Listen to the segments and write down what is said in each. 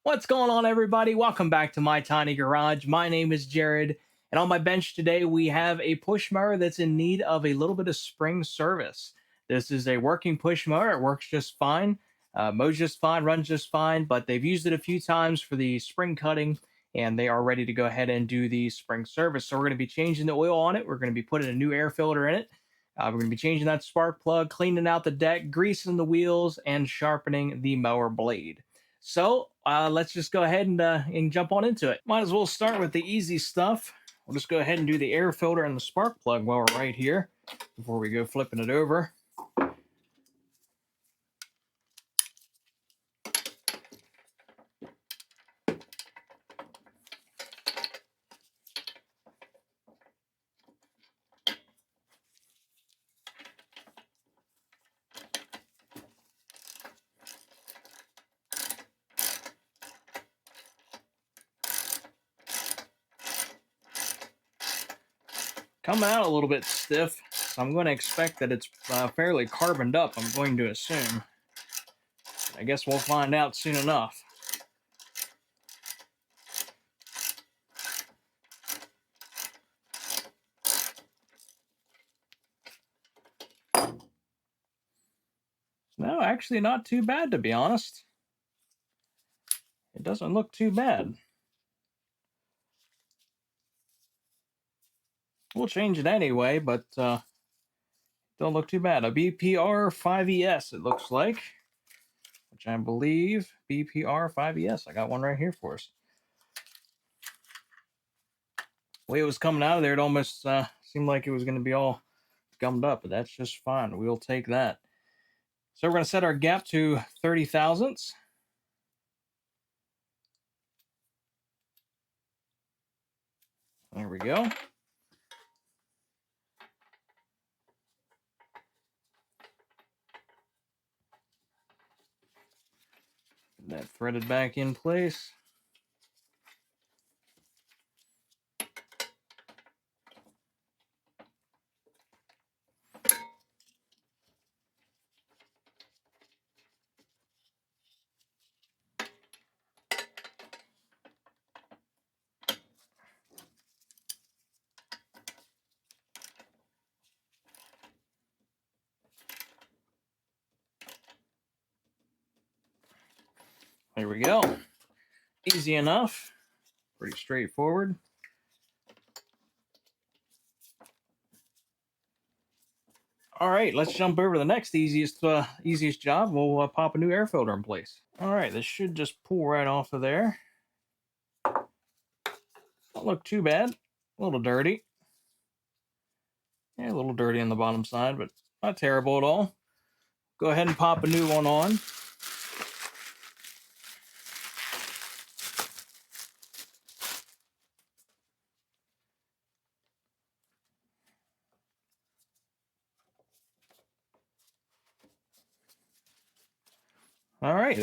What's going on, everybody? Welcome back to my tiny garage. My name is Jared, and on my bench today we have a push mower that's in need of a little bit of spring service. This is a working push mower. It works just fine, mows just fine, runs just fine, but they've used it a few times for the spring cutting, and they are ready to go ahead and do the spring service. So we're going to be changing the oil on it. We're going to be putting a new air filter in it. We're going to be changing that spark plug, cleaning out the deck, greasing the wheels, and sharpening the mower blade. So let's just go ahead and jump on into it. Might as well start with the easy stuff. We'll just go ahead and do the air filter and the spark plug while we're right here before we go flipping it over. Coming out a little bit stiff, so I'm going to expect that it's fairly carboned up, I'm going to assume. I guess we'll find out soon enough. No, actually not too bad, to be honest. It doesn't look too bad. We'll change it anyway, but don't look too bad. A BPR 5ES, it looks like, which I believe BPR 5ES. I got one right here for us. The way it was coming out of there, it almost seemed like it was going to be all gummed up, but that's just fine. We'll take that. So we're going to set our gap to 30 thousandths. There we go. Get that threaded back in place. There we go. Easy enough. Pretty straightforward. All right, let's jump over to the next easiest job. We'll pop a new air filter in place. All right, this should just pull right off of there. Don't look too bad. A little dirty. Yeah, a little dirty on the bottom side, but not terrible at all. Go ahead and pop a new one on. All right,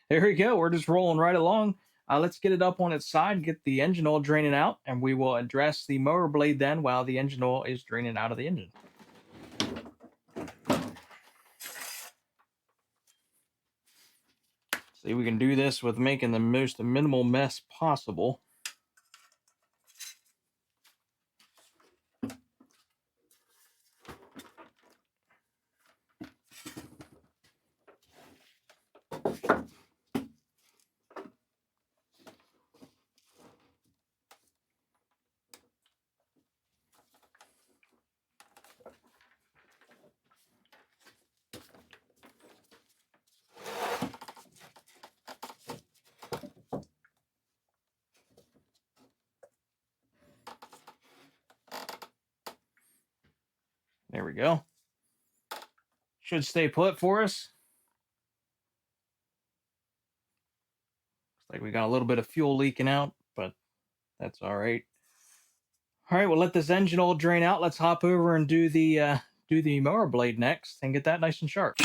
there we go. We're just rolling right along. Let's get it up on its side, get the engine oil draining out, and we will address the mower blade then while the engine oil is draining out of the engine. See, we can do this with making the most minimal mess possible. There we go. Should stay put for us. Looks like we got a little bit of fuel leaking out, but that's all right. All right, we'll let this engine oil drain out. Let's hop over and do the mower blade next and get that nice and sharp.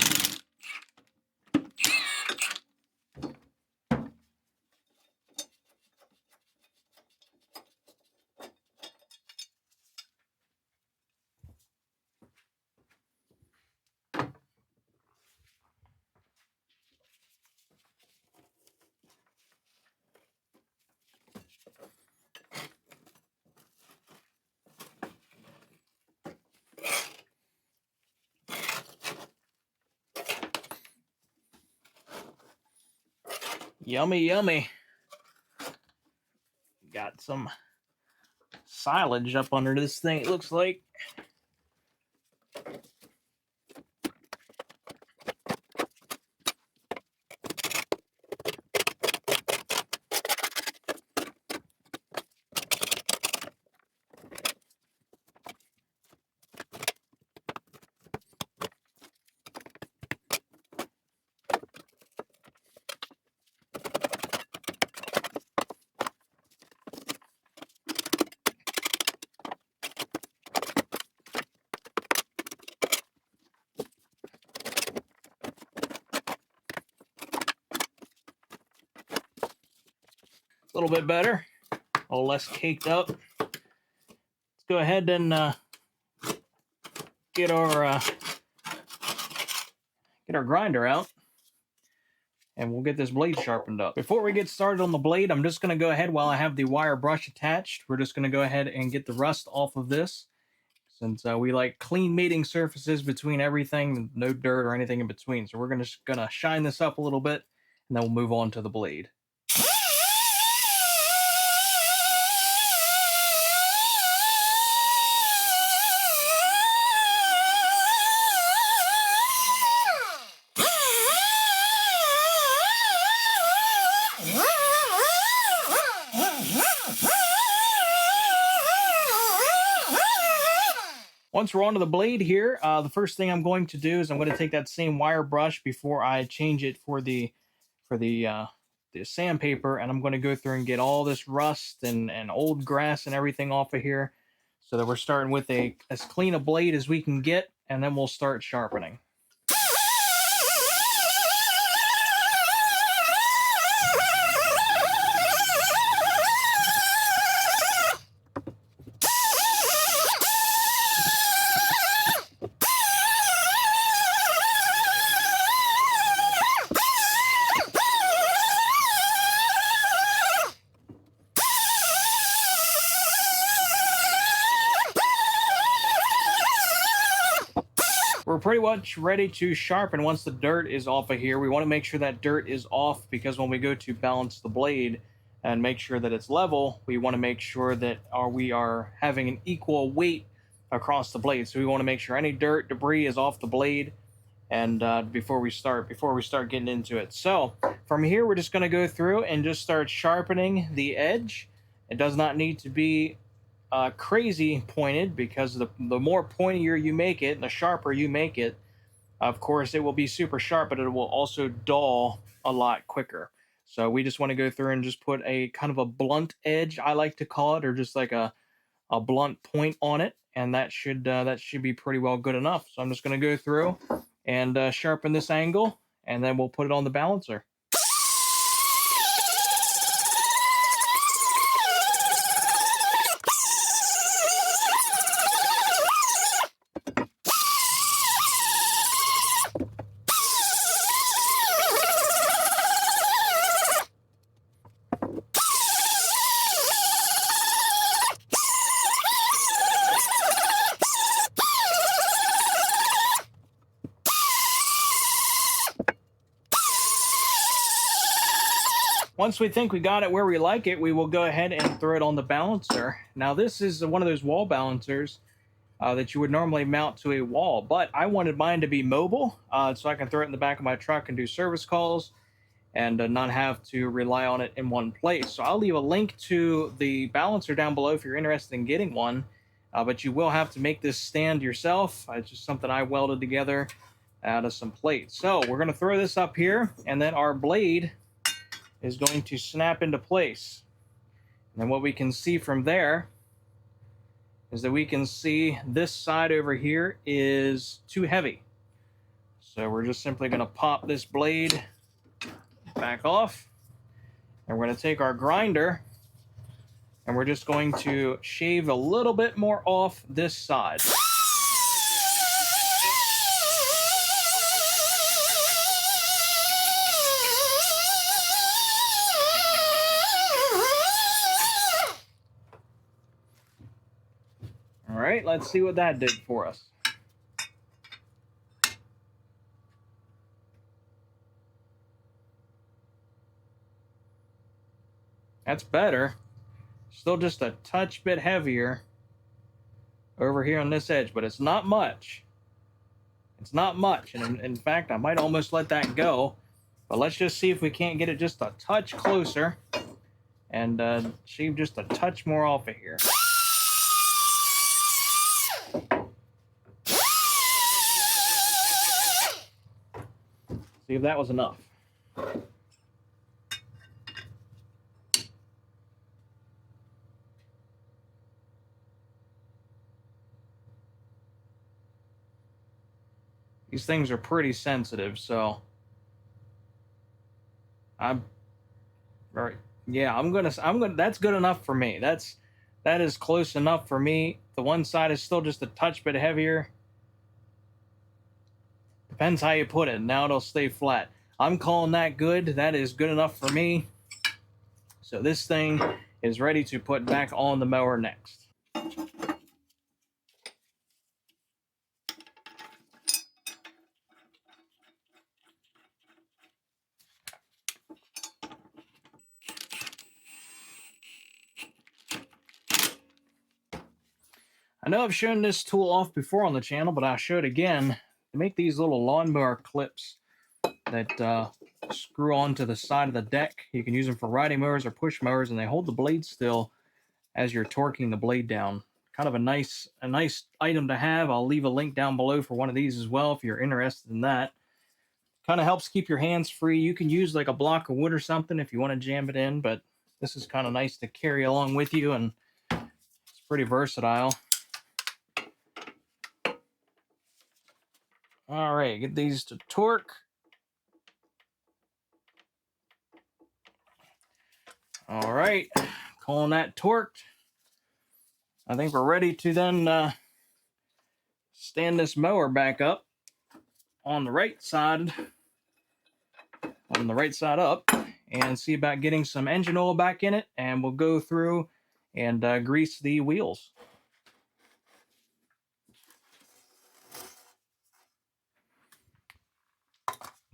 Yummy, yummy. Got some silage up under this thing, it looks like. A little bit better, a little less caked up. Let's go ahead and get our grinder out, and we'll get this blade sharpened up. Before we get started on the blade, I'm just going to go ahead, while I have the wire brush attached, we're just going to go ahead and get the rust off of this, since we like clean mating surfaces between everything, no dirt or anything in between. So we're just going to shine this up a little bit, and then we'll move on to the blade. Once we're onto the blade here, the first thing I'm going to do is I'm going to take that same wire brush before I change it for the sandpaper, and I'm going to go through and get all this rust and old grass and everything off of here, so that we're starting with as clean a blade as we can get, and then we'll start sharpening. We're pretty much ready to sharpen once the dirt is off of here. We want to make sure that dirt is off, because when we go to balance the blade and make sure that it's level, we want to make sure that we are having an equal weight across the blade. So we want to make sure any dirt, debris is off the blade, and before we start getting into it. So from here, we're just going to go through and just start sharpening the edge. It does not need to be crazy pointed, because the more pointier you make it, the sharper you make it, of course it will be super sharp, but it will also dull a lot quicker. So we just want to go through and just put a kind of a blunt edge, I like to call it, or just like a blunt point on it, and that should be pretty well good enough. So I'm just going to go through and sharpen this angle, and then we'll put it on the balancer. Once we think we got it where we like it, we will go ahead and throw it on the balancer. Now, this is one of those wall balancers that you would normally mount to a wall, but I wanted mine to be mobile, so I can throw it in the back of my truck and do service calls, and not have to rely on it in one place. So I'll leave a link to the balancer down below if you're interested in getting one, but you will have to make this stand yourself. It's just something I welded together out of some plates. So we're going to throw this up here, and then our blade is going to snap into place. And then what we can see from there is that we can see this side over here is too heavy. So we're just simply going to pop this blade back off, and we're going to take our grinder, and we're just going to shave a little bit more off this side. All right, let's see what that did for us. That's better. Still just a touch bit heavier over here on this edge, but it's not much. It's not much. And in fact, I might almost let that go. But let's just see if we can't get it just a touch closer and shave just a touch more off of here. See if that was enough. These things are pretty sensitive, so I'm all right. Yeah, I'm gonna that's good enough for me. That is close enough for me. The one side is still just a touch bit heavier. Depends how you put it. Now it'll stay flat. I'm calling that good. That is good enough for me. So this thing is ready to put back on the mower next. I know I've shown this tool off before on the channel, but I'll show it again. To make these little lawnmower clips that screw onto the side of the deck. You can use them for riding mowers or push mowers, and they hold the blade still as you're torquing the blade down. Kind of a nice item to have. I'll leave a link down below for one of these as well if you're interested in that. Kind of helps keep your hands free. You can use like a block of wood or something if you want to jam it in, but this is kind of nice to carry along with you, and it's pretty versatile. All right, get these to torque. All right, calling that torqued. I think we're ready to then stand this mower back up on the right side up, and see about getting some engine oil back in it, and we'll go through and grease the wheels.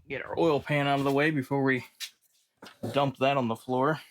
Get our oil pan out of the way before we dump that on the floor.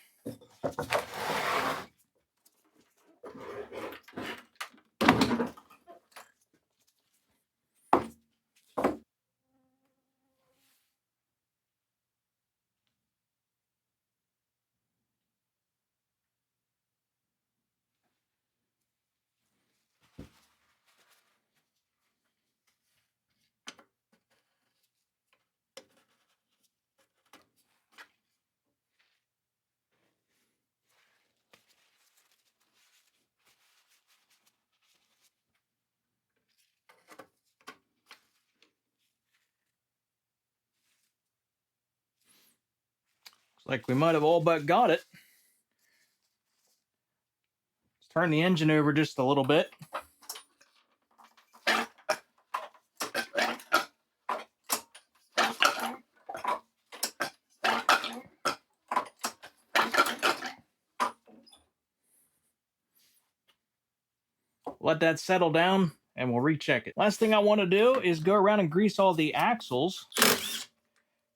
Looks like we might have all but got it. Let's turn the engine over just a little bit. Let that settle down, and we'll recheck it. Last thing I want to do is go around and grease all the axles.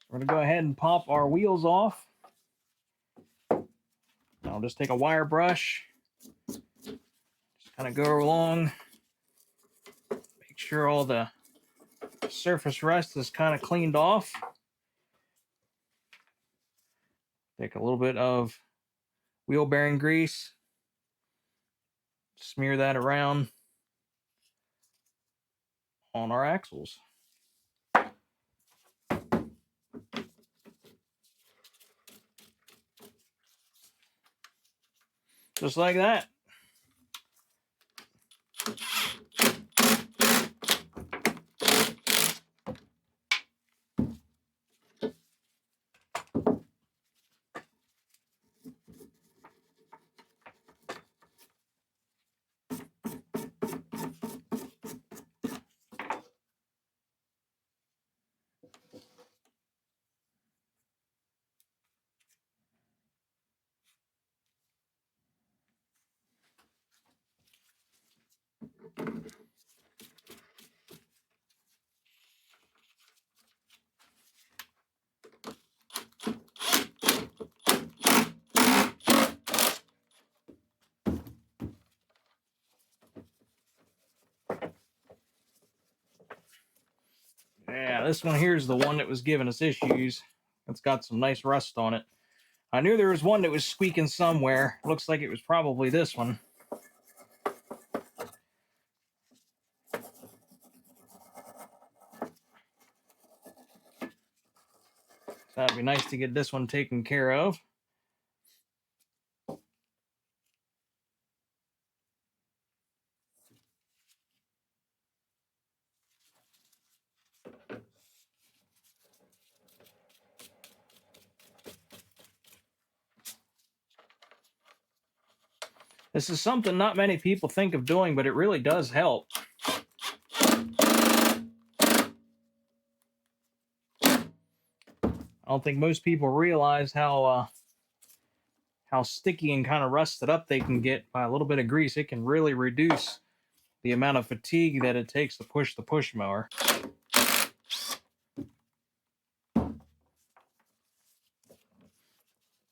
We're going to go ahead and pop our wheels off. I'll just take a wire brush, just kind of go along, make sure all the surface rust is kind of cleaned off. Take a little bit of wheel bearing grease, smear that around on our axles. Just like that. Yeah, this one here is the one that was giving us issues. It's got some nice rust on it. I knew there was one that was squeaking somewhere. Looks like it was probably this one. So that'd be nice to get this one taken care of. This is something not many people think of doing, but it really does help. I don't think most people realize how sticky and kind of rusted up they can get by a little bit of grease. It can really reduce the amount of fatigue that it takes to push the push mower.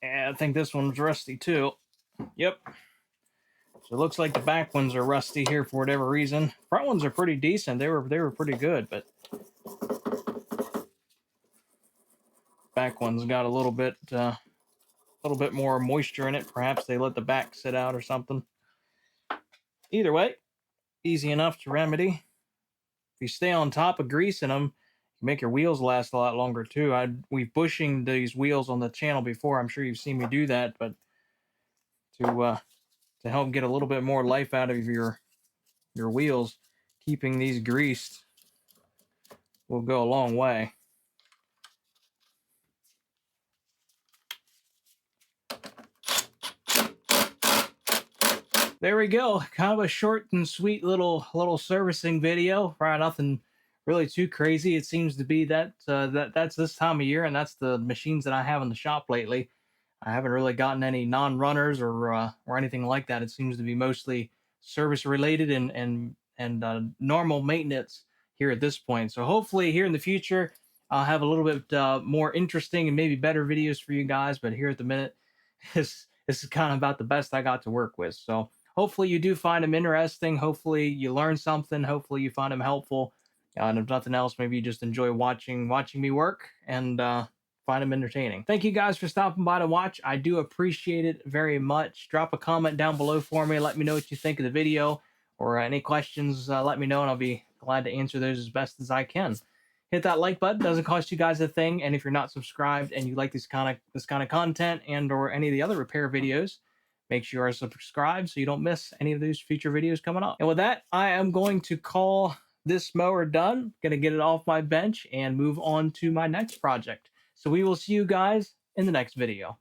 And I think this one's rusty too. Yep. So it looks like the back ones are rusty here for whatever reason. Front ones are pretty decent. They were pretty good, but back ones got a little bit more moisture in it. Perhaps they let the back sit out or something. Either way, easy enough to remedy. If you stay on top of greasing them, you make your wheels last a lot longer too. We've bushing these wheels on the channel before. I'm sure you've seen me do that, but to help get a little bit more life out of your wheels, keeping these greased will go a long way. There we go. Kind of a short and sweet little servicing video. Probably nothing really too crazy. It seems to be that that's this time of year, and that's the machines that I have in the shop lately. I haven't really gotten any non-runners or anything like that. It seems to be mostly service related and normal maintenance here at this point. So hopefully here in the future I'll have a little bit more interesting and maybe better videos for you guys. But here at the minute, this is kind of about the best I got to work with. So hopefully you do find them interesting. Hopefully you learn something. Hopefully you find them helpful. And if nothing else, maybe you just enjoy watching me work and find them entertaining. Thank you guys for stopping by to watch. I do appreciate it very much. Drop a comment down below for me. Let me know what you think of the video, or any questions. Let me know, and I'll be glad to answer those as best as I can. Hit that like button. Doesn't cost you guys a thing. And if you're not subscribed and you like this kind of content and or any of the other repair videos, make sure you are subscribed so you don't miss any of those future videos coming up. And with that, I am going to call this mower done. Gonna get it off my bench and move on to my next project. So we will see you guys in the next video.